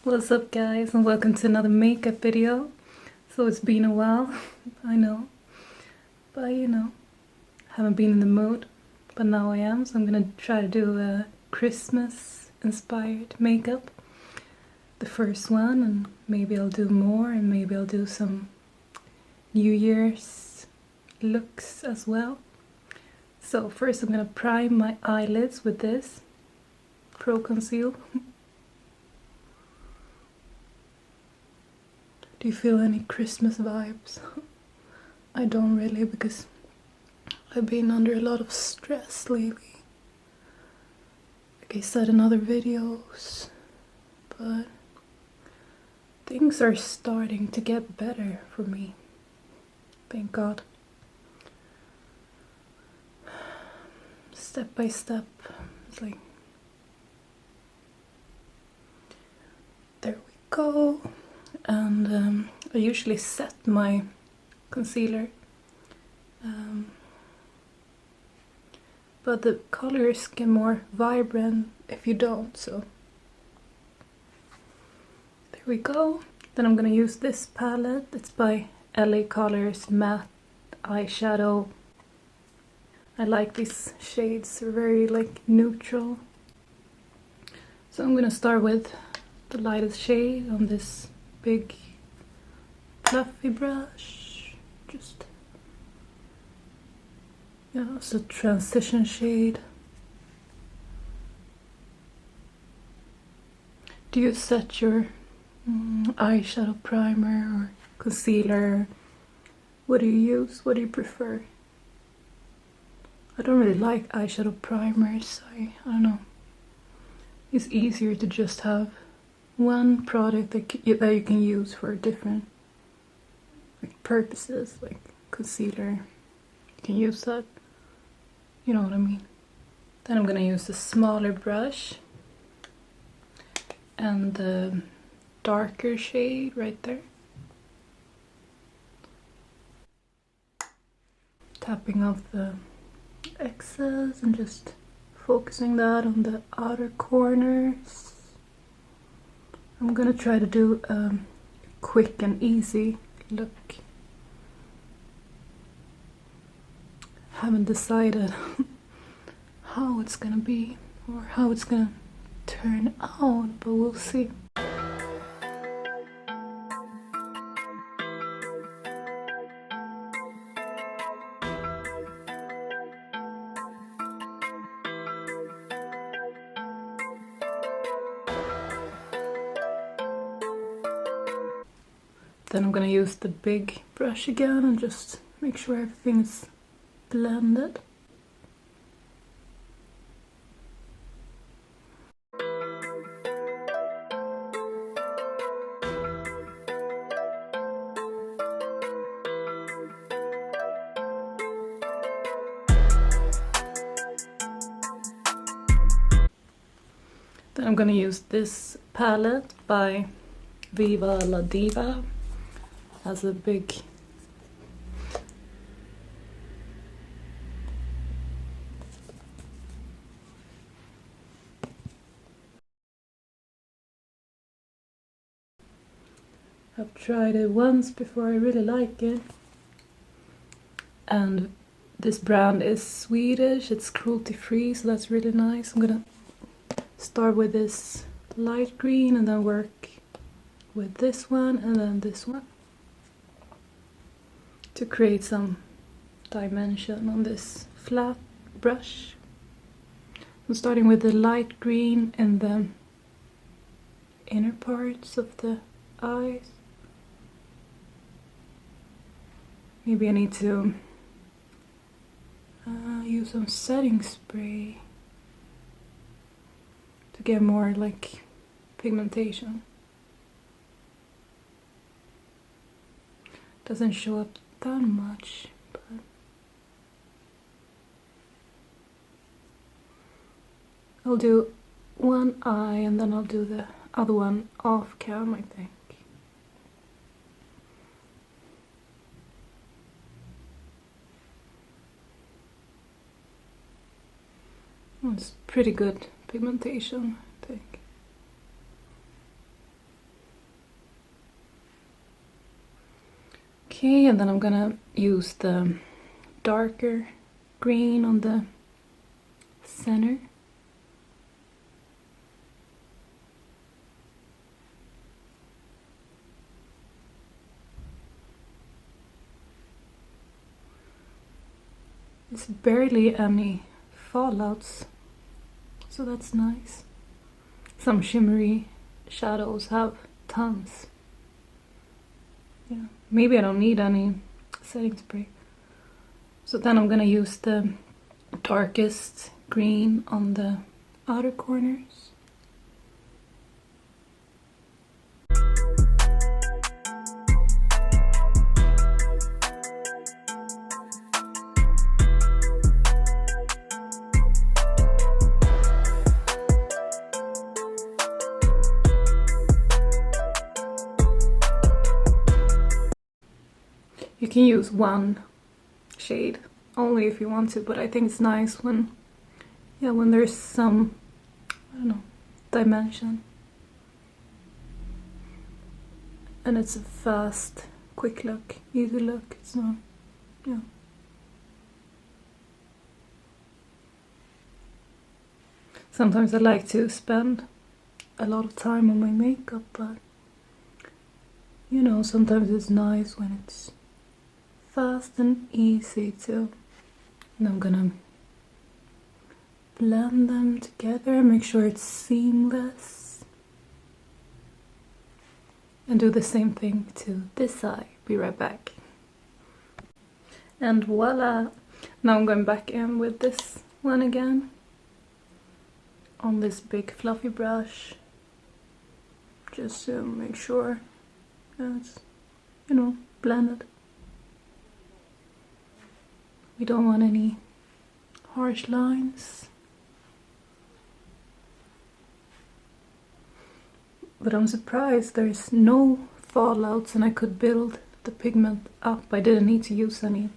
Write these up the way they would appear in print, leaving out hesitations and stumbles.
What's up guys, and welcome to another makeup video. So it's been a while, I know, but haven't been in the mood, but now I am, so I'm gonna try to do a Christmas inspired makeup. The first one, and maybe I'll do more, and maybe I'll do some New Year's looks as well. So first I'm gonna prime my eyelids with this Pro Conceal. Do you feel any Christmas vibes? I don't really, because I've been under a lot of stress lately. Like I said in other videos, but things are starting to get better for me. Thank God. Step by step. It's like, there we go. And I usually set my concealer, but the colors get more vibrant if you don't, so there we go. Then I'm gonna use this palette. It's by LA Colors Matte Eyeshadow. I like these shades, they're very like neutral. So I'm gonna start with the lightest shade on this big fluffy brush. Just, yeah, it's a transition shade. Do you set your eyeshadow primer or concealer? What do you use? What do you prefer? I don't really like eyeshadow primers. I don't know. It's easier to just have one product that you can use for different purposes, like concealer. You can use that. You know what I mean. Then I'm gonna use a smaller brush and the darker shade right there. Tapping off the excess and just focusing that on the outer corners. I'm gonna try to do a quick and easy look. Haven't decided how it's gonna be or how it's gonna turn out, but we'll see. Then I'm gonna use the big brush again and just make sure everything is blended. Then I'm gonna use this palette by Viva La Diva. Has a big I've tried it once before, I really like it. And this brand is Swedish, it's cruelty free, so that's really nice. I'm gonna start with this light green and then work with this one and then this one to create some dimension on this flat brush. I'm starting with the light green in the inner parts of the eyes. Maybe I need to use some setting spray to get more like pigmentation. Doesn't show up that much, but I'll do one eye and then I'll do the other one off cam, I think. It's pretty good pigmentation, I think. Okay, and then I'm gonna use the darker green on the center. There's barely any fallouts, so that's nice. Some shimmery shadows have tons. Yeah, maybe I don't need any setting spray. So then I'm gonna use the darkest green on the outer corners. You can use one shade only if you want to, but I think it's nice when, yeah, when there's some, I don't know, dimension. And it's a fast, quick look, easy look. It's not, yeah. Sometimes I like to spend a lot of time on my makeup, but you know, sometimes it's nice when it's fast and easy too. And I'm gonna blend them together, make sure it's seamless. And do the same thing to this eye. Be right back. And voila! Now I'm going back in with this one again. On this big fluffy brush. Just to make sure it's, you know, blended. We don't want any harsh lines. But I'm surprised there's no fallouts and I could build the pigment up. I didn't need to use any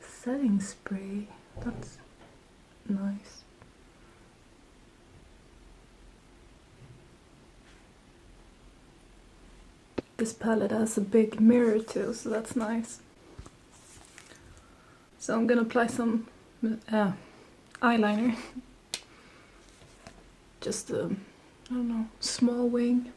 setting spray. That's nice. This palette has a big mirror too, so that's nice. So I'm gonna apply some eyeliner. Just a, I don't know, small wing.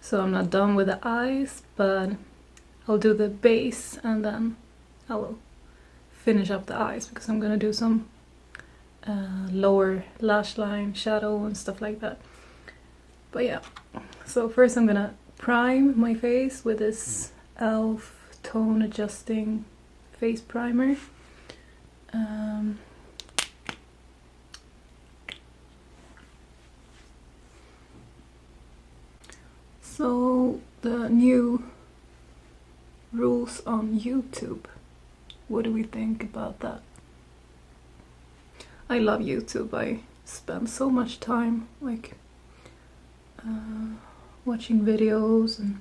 So I'm not done with the eyes, but I'll do the base and then I will finish up the eyes because I'm gonna do some lower lash line, shadow and stuff like that. But yeah, so first I'm gonna prime my face with this e.l.f. tone adjusting face primer. So the new rules on YouTube, what do we think about that? I love YouTube. I spend so much time like watching videos and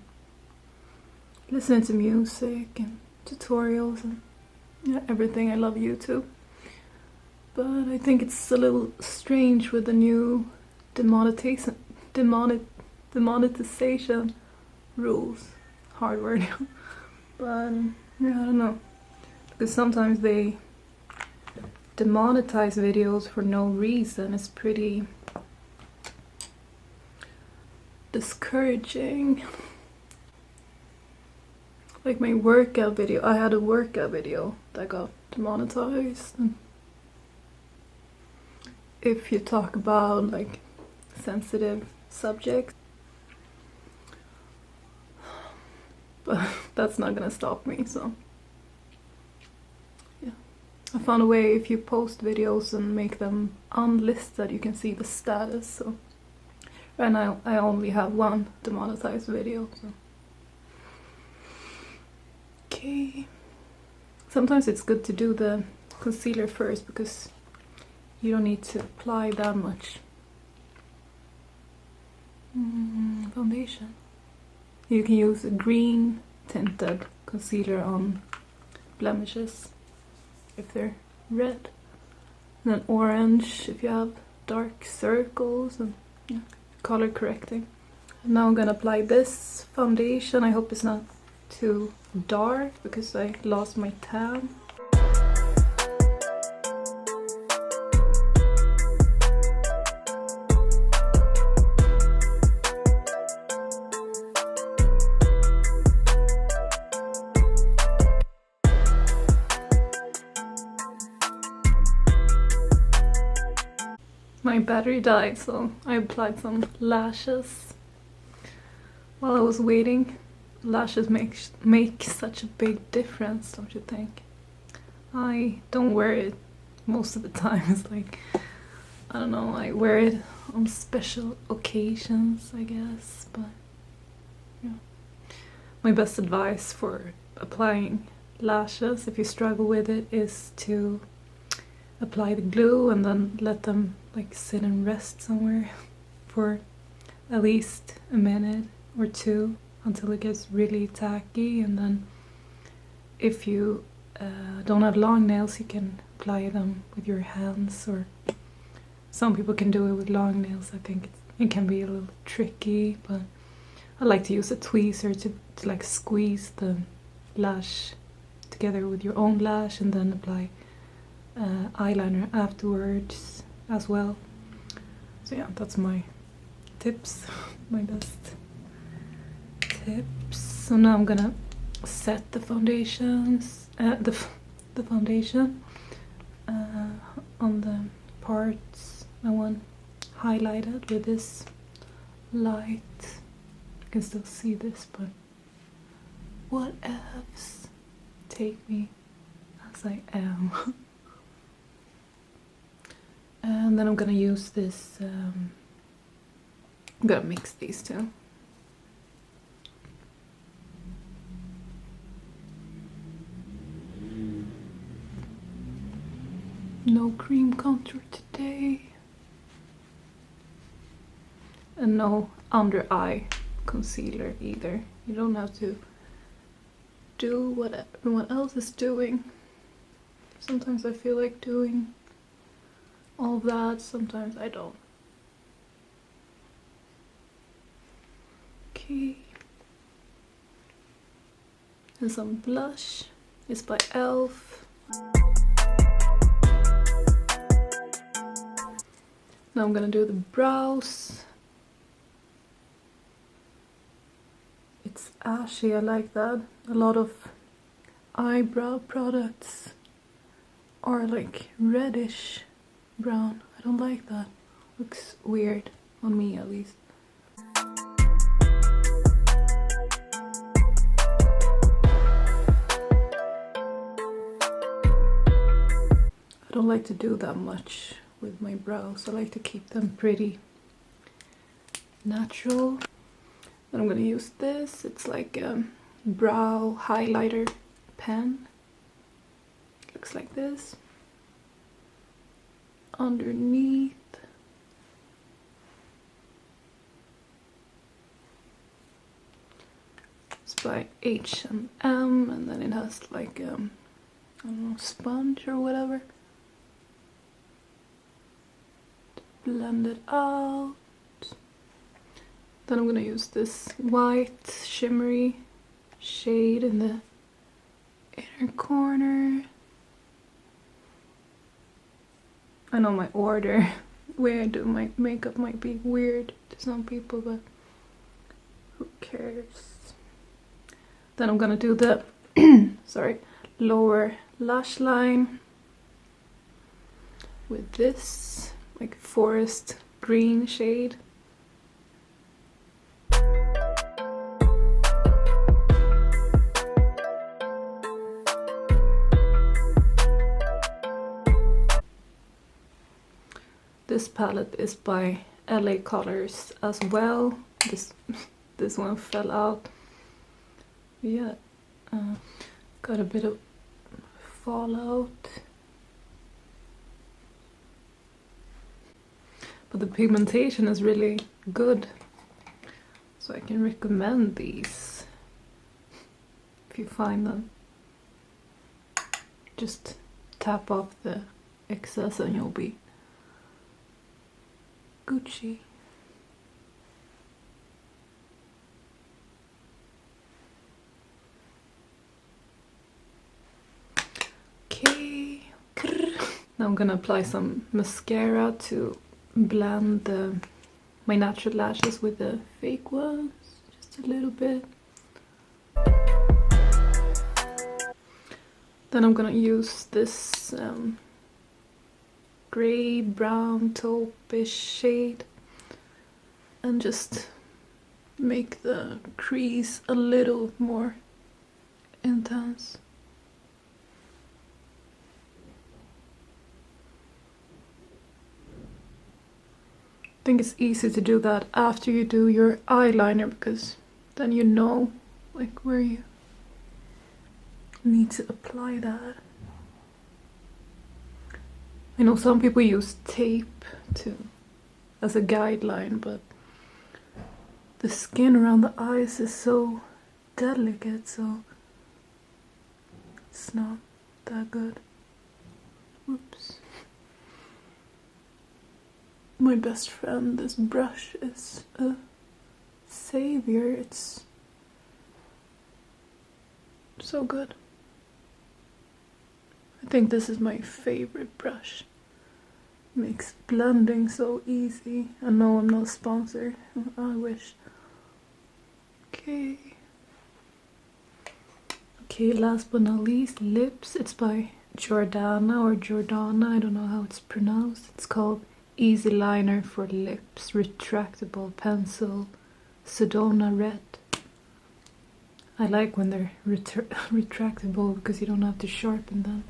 listening to music and tutorials and yeah, everything. I love YouTube. But I think it's a little strange with the new demonetization rules. Hard word. But yeah, I don't know. Because sometimes they demonetize videos for no reason. It's pretty discouraging. Like my workout video. I had a workout video that got demonetized. And if you talk about like sensitive subjects. But that's not gonna stop me, so yeah. I found a way if you post videos and make them unlisted, you can see the status. So right now I only have one demonetized video, so okay. Sometimes it's good to do the concealer first because you don't need to apply that much. foundation. You can use a green tinted concealer on blemishes if they're red, and then orange if you have dark circles, and yeah, color correcting. And now I'm gonna apply this foundation. I hope it's not too dark because I lost my tan. My battery died, so I applied some lashes while I was waiting. Lashes make such a big difference, don't you think? I don't wear it most of the time. It's like, I don't know, I wear it on special occasions, I guess, but yeah. My best advice for applying lashes, if you struggle with it, is to apply the glue and then let them like sit and rest somewhere for at least a minute or two until it gets really tacky, and then if you don't have long nails, you can apply them with your hands, or some people can do it with long nails. I think it can be a little tricky, but I like to use a tweezer to like squeeze the lash together with your own lash and then apply eyeliner afterwards as well. So yeah, that's my tips, my best tips. So now I'm gonna set the foundations, the foundation on the parts I want highlighted with this light. You can still see this, but what else? Take me as I am. And then I'm gonna use this, I'm gonna mix these two. No cream contour today. And no under eye concealer either. You don't have to do what everyone else is doing. Sometimes I feel like doing all that, sometimes I don't. Okay. And some blush. It's by e.l.f. Now I'm gonna do the brows. It's ashy, I like that. A lot of eyebrow products are like reddish brown. I don't like that. Looks weird on me, at least. I don't like to do that much with my brows. I like to keep them pretty natural. Then I'm gonna use this. It's like a brow highlighter pen. Looks like this. Underneath. It's by H&M, and then it has like I don't know, sponge or whatever to blend it out. Then I'm gonna use this white shimmery shade in the inner corner. I know my order where I do my makeup might be weird to some people, but who cares? Then I'm gonna do the sorry, lower lash line with this like forest green shade. This palette is by LA Colors as well. This one fell out. Yeah, got a bit of fallout. But the pigmentation is really good So I can recommend these if you find them. Just tap off the excess and you'll be Gucci. Okay. Now I'm gonna apply some mascara to blend my natural lashes with the fake ones, just a little bit. Then I'm gonna use this grey brown taupe-ish shade and just make the crease a little more intense. I think it's easy to do that after you do your eyeliner, because then you know like where you need to apply that. I know some people use tape as a guideline, but the skin around the eyes is so delicate, so it's not that good. Whoops. My best friend, this brush is a savior. It's so good. I think this is my favorite brush. Makes blending so easy. I know I'm not sponsored. I wish. Okay. Okay, last but not least, lips. It's by Jordana. I don't know how it's pronounced. It's called Easy Liner for Lips, Retractable Pencil, Sedona Red. I like when they're retractable because you don't have to sharpen them.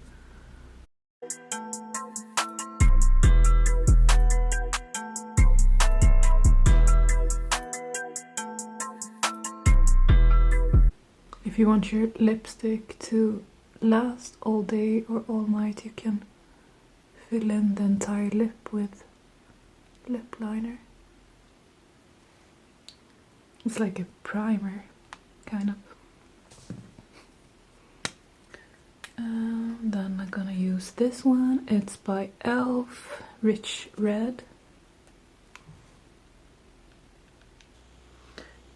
If you want your lipstick to last all day or all night, you can fill in the entire lip with lip liner. It's like a primer, kind of. Then I'm gonna use this one. It's by e.l.f. Rich Red.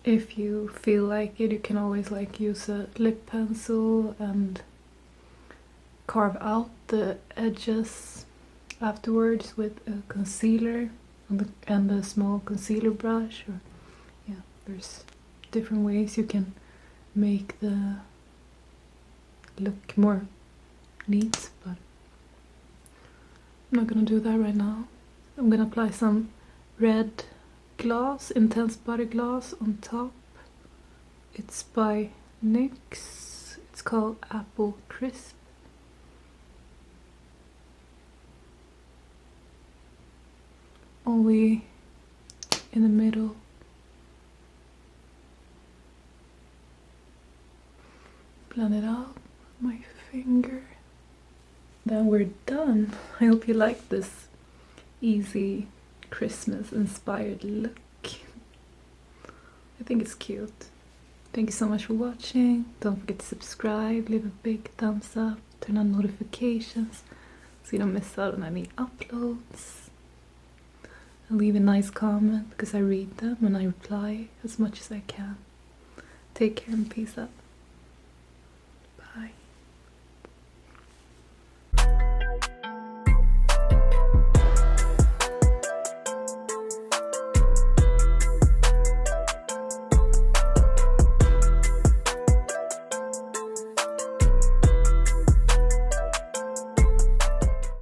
If you feel like it, you can always like use a lip pencil and carve out the edges afterwards with a concealer and a small concealer brush. Or yeah, there's different ways you can make the look more neat, but I'm not gonna do that right now. I'm gonna apply some red gloss, intense body gloss on top. It's by NYX. It's called Apple Crisp. Only in the middle. Blend it out with my finger. Then we're done. I hope you like this easy Christmas inspired look. I think it's cute. Thank you so much for watching. Don't forget to subscribe, leave a big thumbs up, turn on notifications so you don't miss out on any uploads. And leave a nice comment because I read them and I reply as much as I can. Take care and peace out.